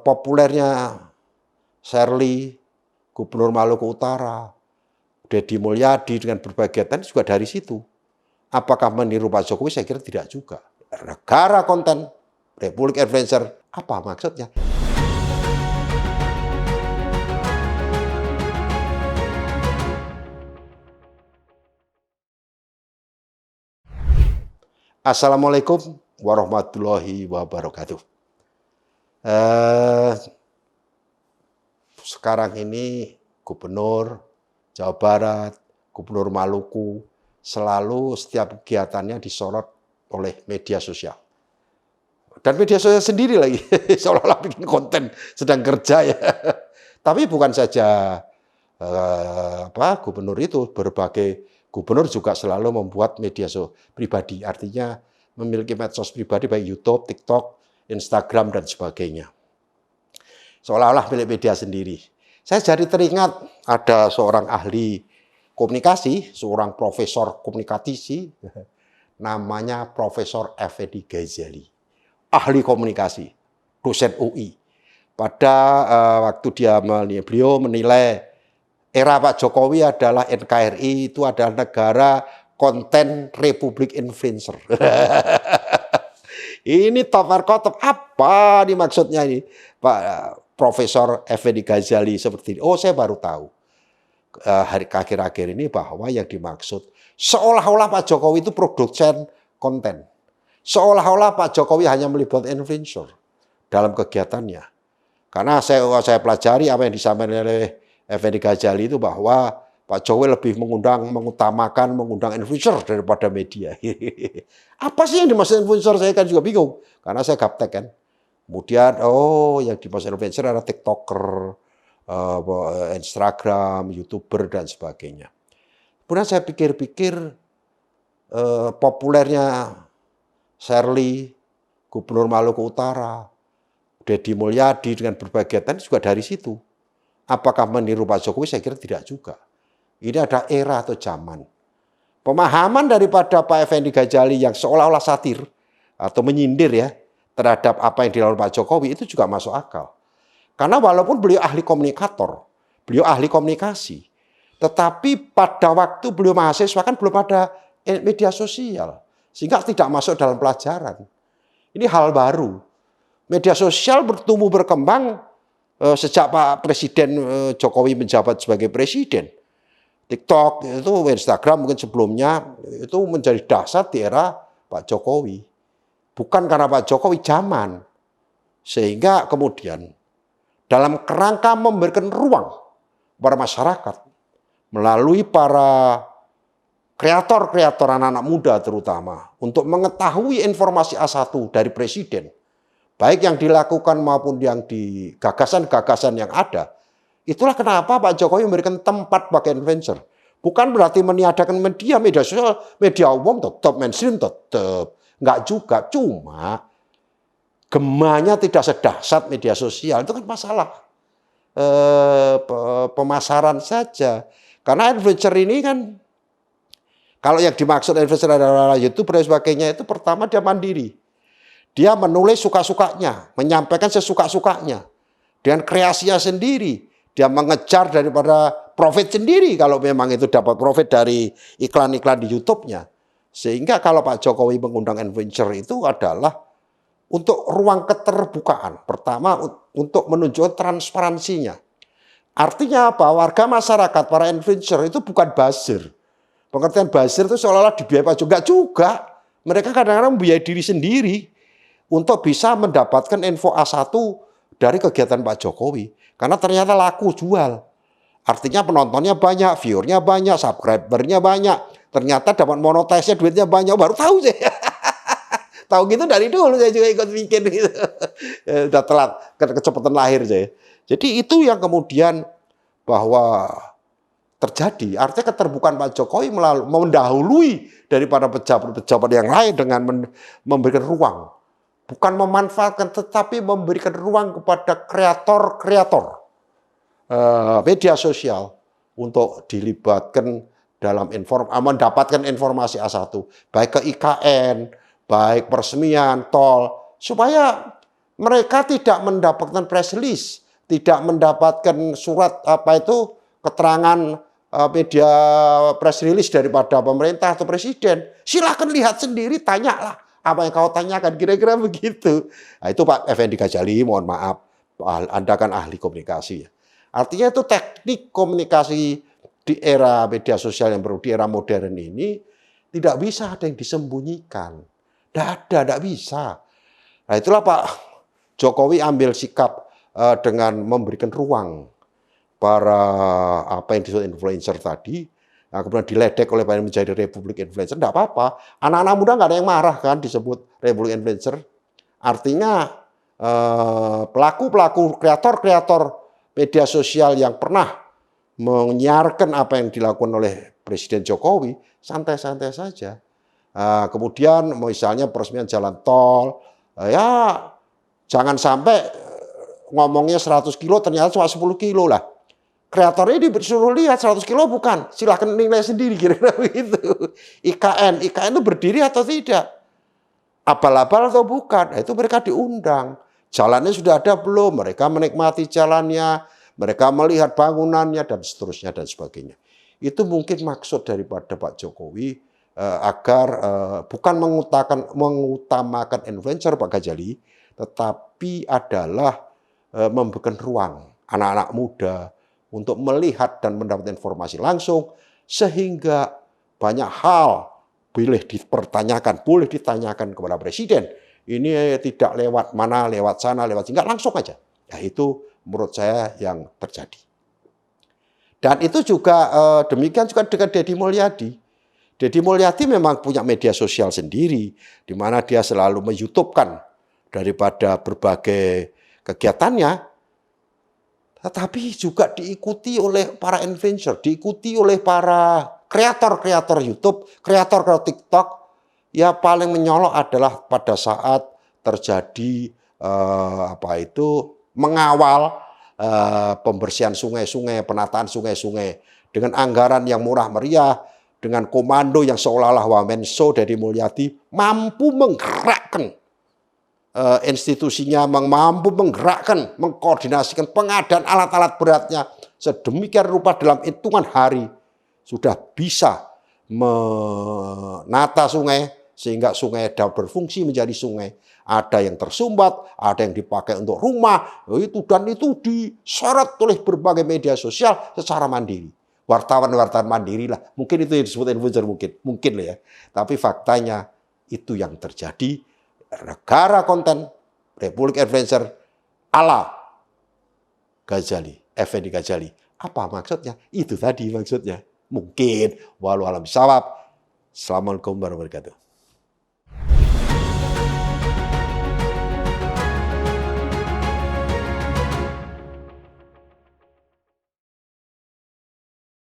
populernya Sherly, Gubernur Maluku Utara, Deddy Mulyadi dengan berbagai teknik juga dari situ. Apakah meniru Pak Jokowi? Saya kira tidak juga. Negara konten, Republik Influencer, apa maksudnya? Assalamualaikum warahmatullahi wabarakatuh. Sekarang ini Gubernur Jawa Barat, Gubernur Maluku, selalu setiap kegiatannya disorot oleh media sosial. Dan media sosial sendiri lagi, seolah-olah bikin konten, sedang kerja ya. Tapi bukan saja gubernur itu, berbagai gubernur juga selalu membuat media pribadi, artinya memiliki medsos pribadi baik YouTube, TikTok, Instagram, dan sebagainya. Seolah-olah milik media sendiri. Saya jadi teringat ada seorang ahli komunikasi, seorang profesor komunikasi, namanya Profesor Effendi Ghazali. Ahli komunikasi, dosen UI. Pada waktu beliau menilai era Pak Jokowi adalah NKRI itu adalah negara konten Republik Influencer. Ini top markotop, apa nih maksudnya ini Pak Profesor Effendi Ghazali seperti ini? Oh, saya baru tahu akhir-akhir ini bahwa yang dimaksud seolah-olah Pak Jokowi itu produsen konten. Seolah-olah Pak Jokowi hanya melibatkan influencer dalam kegiatannya. Karena saya pelajari apa yang disampaikan oleh Effendi Ghazali itu bahwa Pak Jokowi lebih mengutamakan influencer daripada media. Apa sih yang dimaksud influencer? Saya kan juga bingung. Karena saya gaptek kan. Kemudian, yang dimaksud influencer adalah TikToker, Instagram, YouTuber, dan sebagainya. Kemudian saya pikir-pikir populernya Sherly, Gubernur Maluku Utara, Deddy Mulyadi dengan berbagai teknik juga dari situ. Apakah meniru Pak Jokowi? Saya kira tidak juga. Ini ada era atau zaman. Pemahaman daripada Pak Effendi Ghazali yang seolah-olah satir atau menyindir ya terhadap apa yang dilakukan Pak Jokowi itu juga masuk akal. Karena walaupun beliau ahli komunikator, beliau ahli komunikasi, tetapi pada waktu beliau mahasiswa kan belum ada media sosial, sehingga tidak masuk dalam pelajaran. Ini hal baru. Media sosial bertumbuh berkembang sejak Pak Presiden Jokowi menjabat sebagai presiden. TikTok, itu Instagram mungkin sebelumnya, itu menjadi dasar di era Pak Jokowi. Bukan karena Pak Jokowi, zaman. Sehingga kemudian dalam kerangka memberikan ruang kepada masyarakat melalui para kreator-kreator anak-anak muda terutama untuk mengetahui informasi A1 dari presiden, baik yang dilakukan maupun yang di gagasan-gagasan yang ada. Itulah kenapa Pak Jokowi memberikan tempat bagi influencer. Bukan berarti meniadakan media sosial, media umum tetap, mainstream tetap. Enggak juga, cuma gemanya tidak sedahsyat media sosial. Itu kan masalah pemasaran saja. Karena influencer ini kan, kalau yang dimaksud influencer adalah YouTube dan sebagainya, itu pertama dia mandiri. Dia menulis suka-sukanya, menyampaikan sesuka-sukanya. Dengan kreasinya sendiri. Dia mengejar daripada profit sendiri kalau memang itu dapat profit dari iklan-iklan di YouTube-nya. Sehingga kalau Pak Jokowi mengundang influencer itu adalah untuk ruang keterbukaan. Pertama, untuk menunjukkan transparansinya. Artinya apa? Warga masyarakat, para influencer itu bukan buzzer. Pengertian buzzer itu seolah-olah dibiayai Pak Jokowi. Enggak juga. Mereka kadang-kadang membiayai diri sendiri untuk bisa mendapatkan info A1 dari kegiatan Pak Jokowi. Karena ternyata laku jual. Artinya penontonnya banyak, viewernya banyak, subscribernya banyak. Ternyata dapat monetize-nya, duitnya banyak. Baru tahu saya. Tahu gitu dari dulu saya juga ikut bikin gitu. Udah telat, kecepatan lahir saya. Jadi itu yang kemudian bahwa terjadi. Artinya keterbukaan Pak Jokowi mendahului daripada pejabat-pejabat yang lain dengan memberikan ruang. Bukan memanfaatkan, tetapi memberikan ruang kepada kreator-kreator media sosial untuk dilibatkan dalam mendapatkan informasi A1, baik ke IKN, baik peresmian, tol, supaya Mereka tidak mendapatkan press release, tidak mendapatkan surat keterangan media press release daripada pemerintah atau presiden. Silahkan lihat sendiri, tanyalah apa yang kau tanyakan, kira-kira begitu. Nah, itu Pak Effendi Ghazali, mohon maaf, Anda kan ahli komunikasi ya. Artinya itu teknik komunikasi di era media sosial yang baru, di era modern ini, tidak bisa ada yang disembunyikan. Tidak bisa. Nah itulah Pak Jokowi ambil sikap dengan memberikan ruang para apa yang disebut influencer tadi, nah, kemudian diledek oleh yang menjadi Republik Influencer, tidak apa-apa. Anak-anak muda nggak ada yang marah kan disebut Republik Influencer. Artinya pelaku-pelaku, kreator-kreator media sosial yang pernah menyiarkan apa yang dilakukan oleh Presiden Jokowi, santai-santai saja. Kemudian misalnya peresmian jalan tol, ya jangan sampai ngomongnya 100 kilo ternyata cuma 10 kilo lah. Kreatornya disuruh lihat 100 kilo bukan, silahkan nilai sendiri kira-kira begitu. IKN itu berdiri atau tidak? Abal-abal atau bukan? Nah, itu mereka diundang. Jalannya sudah ada belum? Mereka menikmati jalannya, mereka melihat bangunannya dan seterusnya dan sebagainya. Itu mungkin maksud daripada Pak Jokowi agar bukan mengutamakan influencer Pak Ghazali, tetapi adalah memberikan ruang anak-anak muda untuk melihat dan mendapat informasi langsung, sehingga banyak hal boleh ditanyakan kepada Presiden. Ini tidak lewat mana, lewat sana, lewat sini, langsung aja. Ya, itu menurut saya yang terjadi. Dan itu juga demikian juga dengan Deddy Mulyadi. Deddy Mulyadi memang punya media sosial sendiri, di mana dia selalu me-YouTube-kan daripada berbagai kegiatannya, tetapi juga diikuti oleh para influencer, diikuti oleh para kreator-kreator YouTube, kreator-kreator TikTok. Ya paling menyolok adalah pada saat terjadi mengawal pembersihan sungai-sungai, penataan sungai-sungai dengan anggaran yang murah meriah, dengan komando yang seolah-olah Wamenso Deddy Mulyadi mampu menggerakkan institusinya, mampu menggerakkan, mengkoordinasikan pengadaan alat-alat beratnya sedemikian rupa dalam hitungan hari sudah bisa menata sungai sehingga sungai dapat berfungsi menjadi sungai. Ada yang tersumbat, ada yang dipakai untuk rumah, itu disorot oleh berbagai media sosial secara mandiri. Wartawan-wartawan mandiri lah, mungkin itu yang disebut influencer mungkin lah ya. Tapi faktanya itu yang terjadi. Negara konten, Republik Influencer ala Ghazali, Effendi Ghazali. Apa maksudnya? Itu tadi maksudnya. Mungkin. Walau alam bisawab. Assalamualaikum warahmatullahi wabarakatuh.